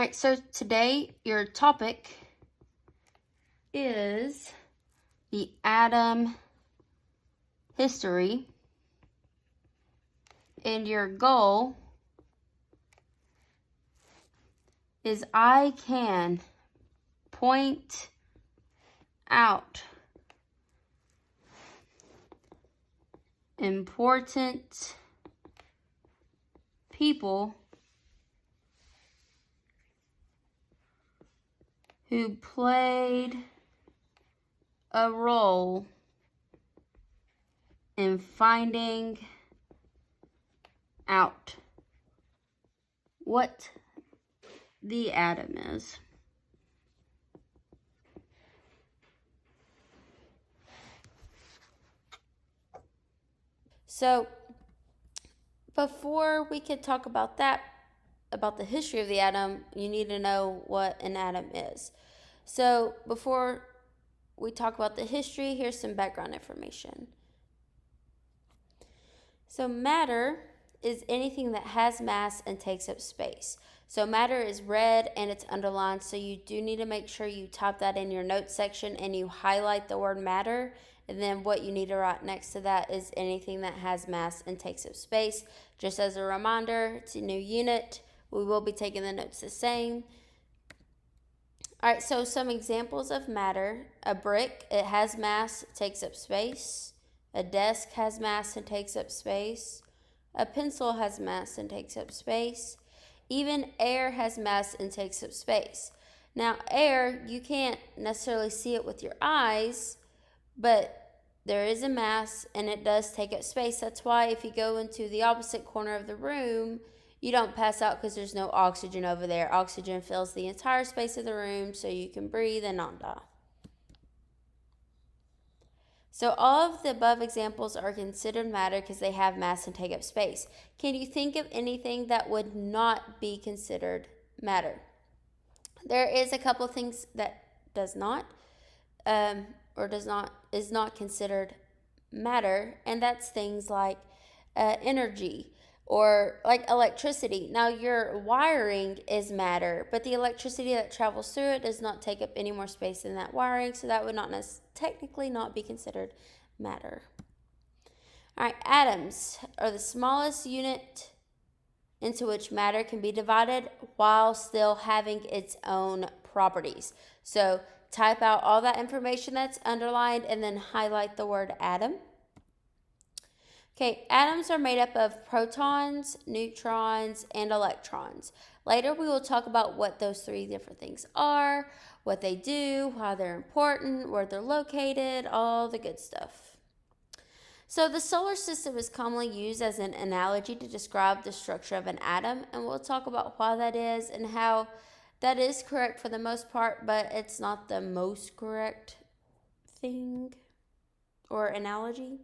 right, so today your topic is the atom history, and your goal is I can point out important people who played a role in finding out what the atom is. So, before we could talk about that, about the history of the atom, you need to know what an atom is. So, before we talk about the history, here's some background information. So, matter is anything that has mass and takes up space. So, matter is red and it's underlined, so you do need to make sure you type that in your notes section and you highlight the word matter. And then what you need to write next to that is anything that has mass and takes up space. Just as a reminder, it's a new unit. We will be taking the notes the same. All right, so some examples of matter. A brick, it has mass, takes up space. A desk has mass and takes up space. A pencil has mass and takes up space. Even air has mass and takes up space. Now, air, you can't necessarily see it with your eyes, but there is a mass and it does take up space. That's why if you go into the opposite corner of the room, you don't pass out because there's no oxygen over there. Oxygen fills the entire space of the room so you can breathe and not die. So all of the above examples are considered matter because they have mass and take up space. Can you think of anything that would not be considered matter? There is a couple things that is not considered matter, and that's things like energy or like electricity. Now, your wiring is matter, but the electricity that travels through it does not take up any more space than that wiring, so that would technically not be considered matter. All right, atoms are the smallest unit into which matter can be divided while still having its own properties. So type out all that information that's underlined and then highlight the word atom. Okay, atoms are made up of protons, neutrons, and electrons. Later, we will talk about what those three different things are, what they do, why they're important, where they're located, all the good stuff. So the solar system is commonly used as an analogy to describe the structure of an atom, and we'll talk about why that is and how that is correct for the most part, but it's not the most correct thing or analogy.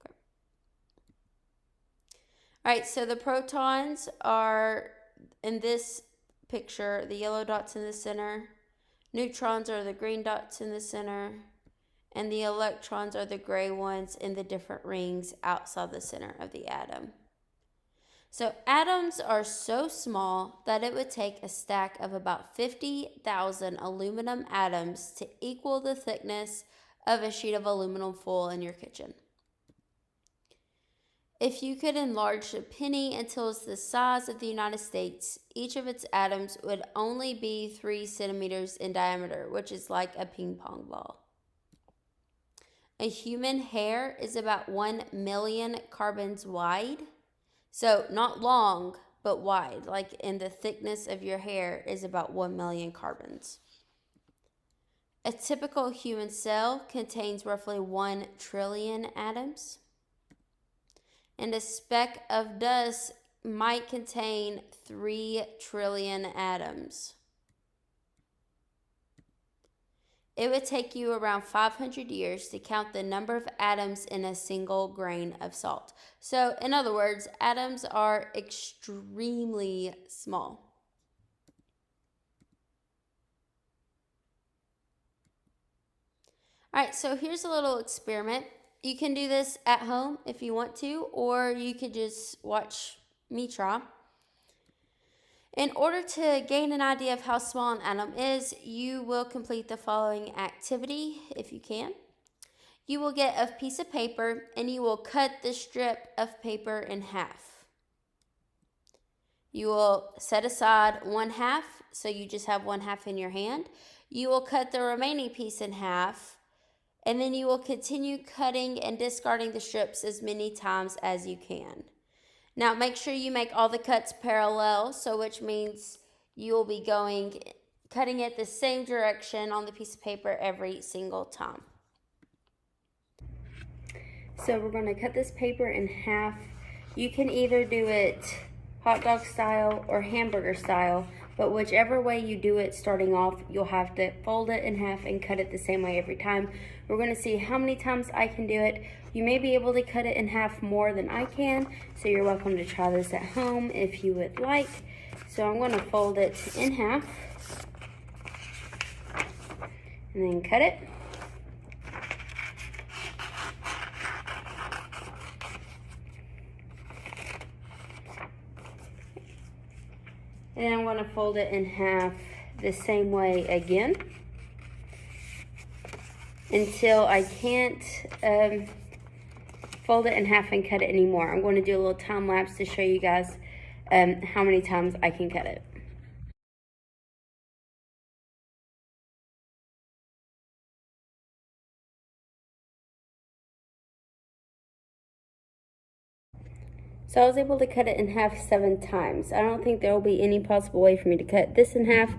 Okay. All right, so the protons are in this picture, the yellow dots in the center. Neutrons are the green dots in the center. And the electrons are the gray ones in the different rings outside the center of the atom. So atoms are so small that it would take a stack of about 50,000 aluminum atoms to equal the thickness of a sheet of aluminum foil in your kitchen. If you could enlarge a penny until it's the size of the United States, each of its atoms would only be 3 centimeters in diameter, which is like a ping pong ball. A human hair is about 1 million carbons wide. So not long, but wide. Like in the thickness of your hair is about 1 million carbons. A typical human cell contains roughly 1 trillion atoms. And a speck of dust might contain 3 trillion atoms. It would take you around 500 years to count the number of atoms in a single grain of salt. So, in other words, atoms are extremely small. All right, so here's a little experiment. You can do this at home if you want to, or you could just watch me try. In order to gain an idea of how small an atom is, you will complete the following activity if you can. You will get a piece of paper and you will cut the strip of paper in half. You will set aside 1/2, so you just have 1/2 in your hand. You will cut the remaining piece in half, and then you will continue cutting and discarding the strips as many times as you can. Now make sure you make all the cuts parallel, so which means you will be cutting it the same direction on the piece of paper every single time. So we're going to cut this paper in half. You can either do it hot dog style or hamburger style, but whichever way you do it starting off, you'll have to fold it in half and cut it the same way every time. We're going to see how many times I can do it. You may be able to cut it in half more than I can, so you're welcome to try this at home if you would like. So I'm going to fold it in half and then cut it. And then I'm going to fold it in half the same way again until I can't fold it in half and cut it anymore. I'm going to do a little time lapse to show you guys how many times I can cut it. So I was able to cut it in half 7 times. I don't think there will be any possible way for me to cut this in half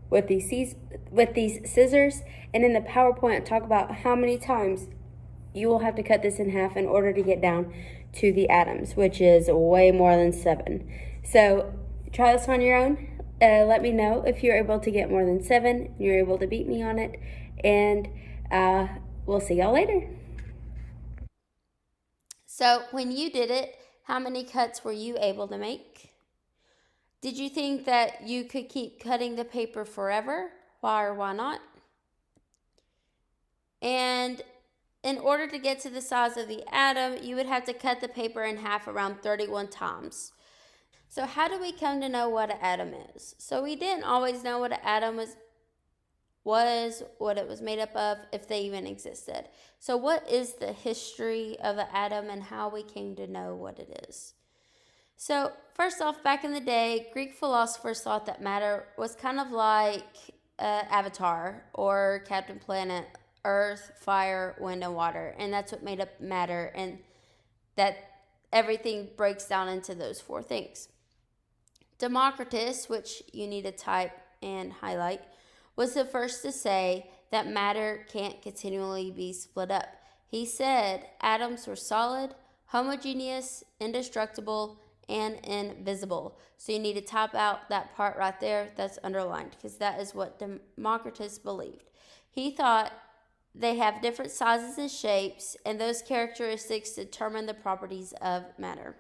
with these scissors. And in the PowerPoint, I talk about how many times you will have to cut this in half in order to get down to the atoms, which is way more than 7. So try this on your own. Let me know if you're able to get more than 7. You're able to beat me on it. And we'll see y'all later. So when you did it, how many cuts were you able to make? Did you think that you could keep cutting the paper forever? Why or why not? And in order to get to the size of the atom, you would have to cut the paper in half around 31 times. So how do we come to know what an atom is? So we didn't always know what an atom was, what it was made up of, if they even existed. So what is the history of an atom and how we came to know what it is? So first off, back in the day, Greek philosophers thought that matter was kind of like Avatar or Captain Planet, earth, fire, wind, and water. And that's what made up matter, and that everything breaks down into those 4 things. Democritus, which you need to type and highlight, was the first to say that matter can't continually be split up. He said atoms were solid, homogeneous, indestructible, and invisible. So you need to type out that part right there that's underlined, because that is what Democritus believed. He thought they have different sizes and shapes, and those characteristics determine the properties of matter.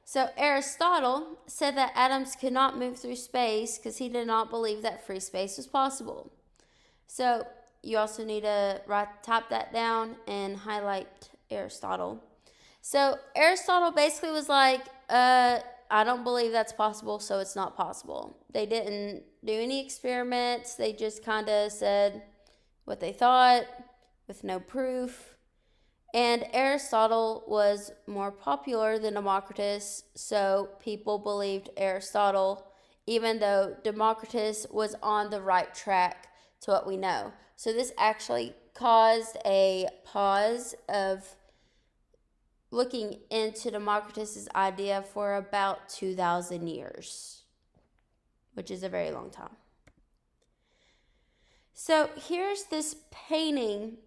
So Aristotle said that atoms could not move through space because he did not believe that free space was possible. So you also need to type that down and highlight Aristotle. So Aristotle basically was like, I don't believe that's possible, so it's not possible. They didn't do any experiments. They just kind of said what they thought with no proof. And Aristotle was more popular than Democritus, so people believed Aristotle, even though Democritus was on the right track to what we know. So this actually caused a pause of looking into Democritus's idea for about 2,000 years, which is a very long time. So here's this painting.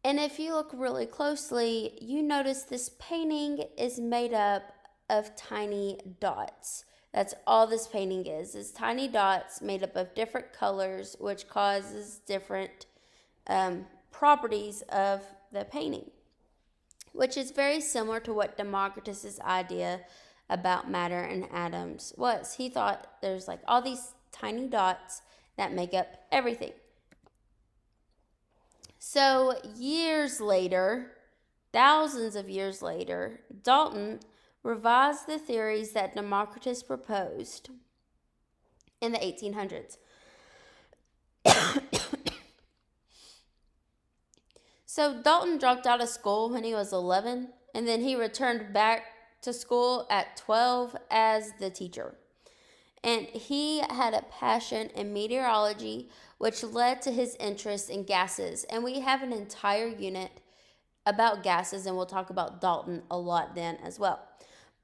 And if you look really closely, you notice this painting is made up of tiny dots. That's all this painting is tiny dots made up of different colors, which causes different properties of the painting, which is very similar to what Democritus's idea about matter and atoms was. He thought there's like all these tiny dots that make up everything. So years later, thousands of years later, Dalton revised the theories that Democritus proposed in the 1800s. So Dalton dropped out of school when he was 11, and then he returned back to school at 12 as the teacher. And he had a passion in meteorology, which led to his interest in gases. And we have an entire unit about gases, and we'll talk about Dalton a lot then as well.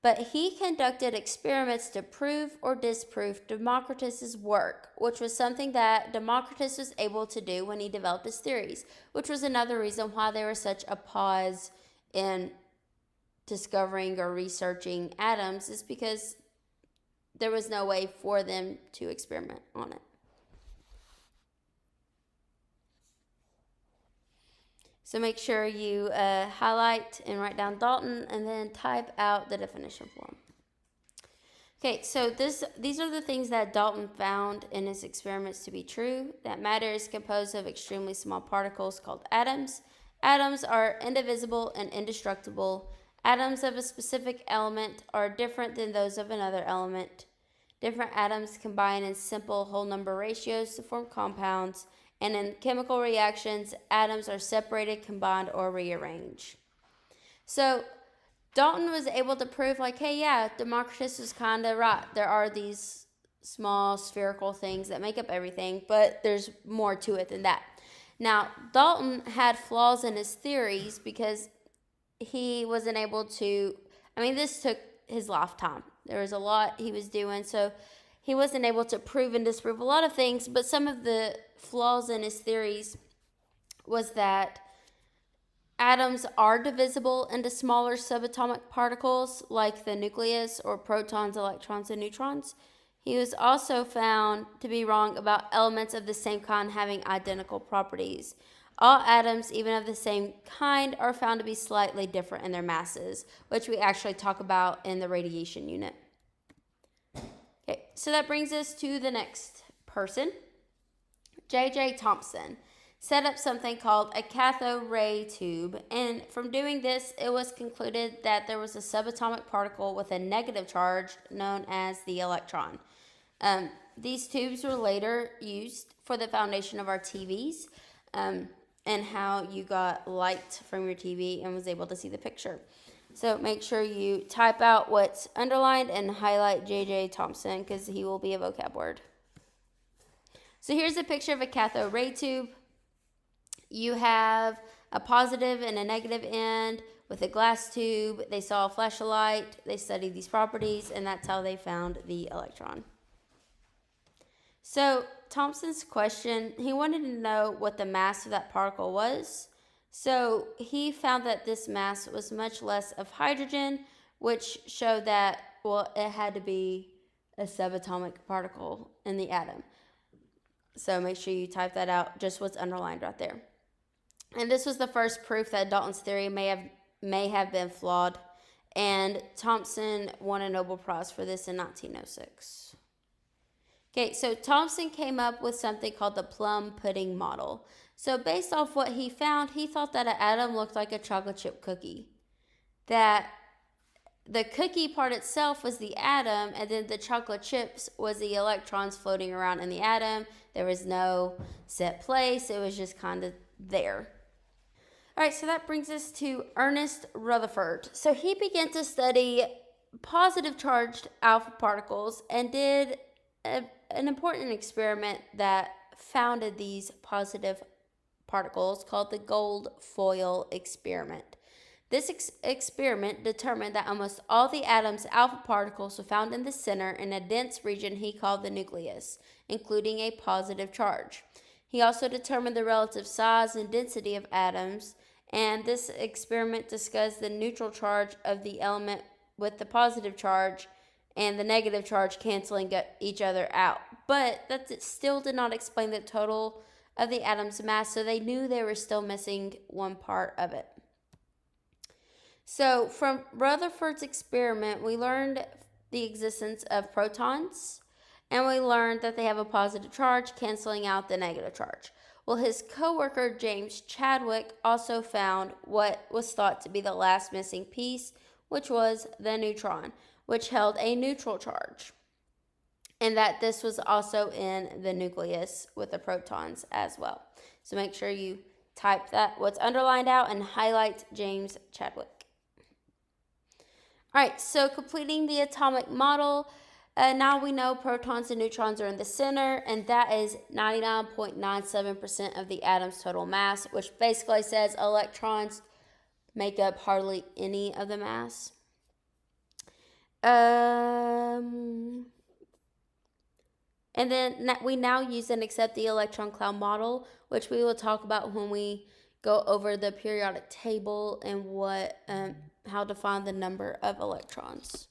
But he conducted experiments to prove or disprove Democritus's work, which was something that Democritus was able to do when he developed his theories, which was another reason why there was such a pause in discovering or researching atoms, is because there was no way for them to experiment on it. So make sure you highlight and write down Dalton and then type out the definition for him. Okay, so these are the things that Dalton found in his experiments to be true. That matter is composed of extremely small particles called atoms. Atoms are indivisible and indestructible. Atoms of a specific element are different than those of another element. Different atoms combine in simple whole number ratios to form compounds, and in chemical reactions, atoms are separated, combined, or rearranged. So Dalton was able to prove, like, hey, yeah, Democritus was kind of right. There are these small spherical things that make up everything, but there's more to it than that. Now, Dalton had flaws in his theories because he wasn't able to, this took his lifetime. There was a lot he was doing, so he wasn't able to prove and disprove a lot of things, but some of the flaws in his theories was that atoms are divisible into smaller subatomic particles like the nucleus or protons, electrons, and neutrons. He was also found to be wrong about elements of the same kind having identical properties. All atoms, even of the same kind, are found to be slightly different in their masses, which we actually talk about in the radiation unit. Okay, so that brings us to the next person. J.J. Thomson set up something called a cathode ray tube, and from doing this, it was concluded that there was a subatomic particle with a negative charge known as the electron. These tubes were later used for the foundation of our TVs, and how you got light from your TV and was able to see the picture. So make sure you type out what's underlined and highlight J.J. Thomson because he will be a vocab word. So here's a picture of a cathode ray tube. You have a positive and a negative end with a glass tube. They saw a flash of light. They studied these properties, and that's how they found the electron. So Thomson's question, he wanted to know what the mass of that particle was. So he found that this mass was much less of hydrogen, which showed that, it had to be a subatomic particle in the atom. So make sure you type that out, just what's underlined right there. And this was the first proof that Dalton's theory may have been flawed. And Thomson won a Nobel Prize for this in 1906. Okay, so Thomson came up with something called the plum pudding model. So based off what he found, he thought that an atom looked like a chocolate chip cookie. That the cookie part itself was the atom, and then the chocolate chips was the electrons floating around in the atom. There was no set place. It was just kind of there. All right, so that brings us to Ernest Rutherford. So he began to study positive charged alpha particles and did an important experiment that founded these positive particles called the gold foil experiment. This experiment determined that almost all the atom's alpha particles were found in the center in a dense region he called the nucleus, including a positive charge. He also determined the relative size and density of atoms, and this experiment discussed the neutral charge of the element with the positive charge and the negative charge canceling each other out. But that still did not explain the total of the atom's mass, so they knew they were still missing one part of it. So from Rutherford's experiment, we learned the existence of protons, and we learned that they have a positive charge canceling out the negative charge. Well, his co-worker James Chadwick also found what was thought to be the last missing piece, which was the neutron, which held a neutral charge. And that this was also in the nucleus with the protons as well. So make sure you type that, what's underlined out, and highlight James Chadwick. All right, so completing the atomic model, now we know protons and neutrons are in the center, and that is 99.97% of the atom's total mass, which basically says electrons make up hardly any of the mass. And then we now use and accept the electron cloud model, which we will talk about when we go over the periodic table and how to find the number of electrons.